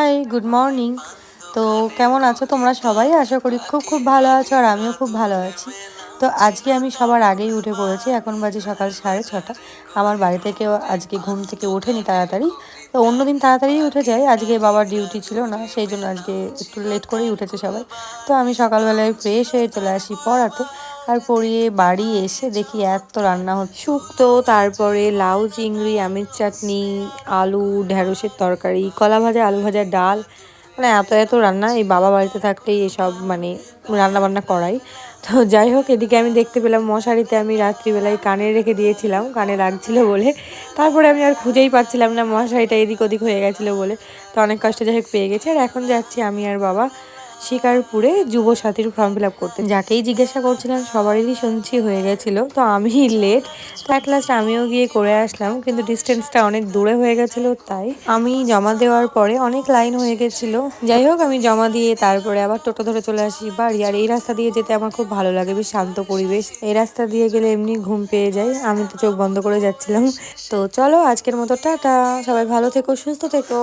High, good morning. তো কেমন আছো তোমরা সবাই? আশা করি খুব খুব ভালো আছো, আর আমিও খুব ভালো আছি। তো আজকে আমি সবার আগেই উঠে পড়েছি, এখন বাজে সকাল 6:30। আমার বাড়ি থেকেও আজকে ঘুম থেকে ওঠেনি তাড়াতাড়ি। তো অন্যদিন তাড়াতাড়ি উঠে যায়, আজকে বাবার ডিউটি ছিল না, সেই জন্য আজকে একটু লেট করেই উঠেছে সবাই। তো আমি সকালবেলায় ফ্রেশ হয়ে চলে আসি পড়াতে। আর পড়িয়ে বাড়ি এসে দেখি এত রান্না হচ্ছে, শুক্তো, তারপরে লাউ চিংড়ি, আমের চাটনি, আলু ঢ্যাঁড়সের তরকারি, কলা ভাজা, আলু ভাজা, ডাল, মানে এত এত রান্না। এই বাবা বাড়িতে থাকতেই এসব মানে রান্না বান্না করাই। তো যাই হোক, এদিকে আমি দেখতে পেলাম মশারিতে আমি রাত্রিবেলায় কানে রেখে দিয়েছিলাম, কানে লাগছিল বলে। তারপরে আমি আর খুঁজেই পাচ্ছিলাম না, মশারিটা এদিক ওদিক হয়ে গেছিলো বলে। তো অনেক কষ্টে যাই হোক পেয়ে গেছি। আর এখন যাচ্ছি আমি আর বাবা শিকারপুরে যুবসাথীর ফর্ম ফিল আপ করতে। যাকেই জিজ্ঞাসা করছিলাম সবারই শুনছি হয়ে গেছিলো, তো আমি লেট। তো অ্যাট লাস্ট আমিও গিয়ে করে আসলাম, কিন্তু ডিস্টেন্সটা অনেক দূরে হয়ে গেছিলো, তাই আমি জমা দেওয়ার পরে অনেক লাইন হয়ে গেছিলো। যাই হোক, আমি জমা দিয়ে তারপরে আবার টোটো ধরে চলে আসি বাড়ি। আর এই রাস্তা দিয়ে যেতে আমার খুব ভালো লাগে, বেশ শান্ত পরিবেশ। এই রাস্তা দিয়ে গেলে এমনি ঘুম পেয়ে যায়, আমি তো চোখ বন্ধ করে যাচ্ছিলাম। তো চলো, আজকের মতো টাটা, সবাই ভালো থেকো, সুস্থ থেকো।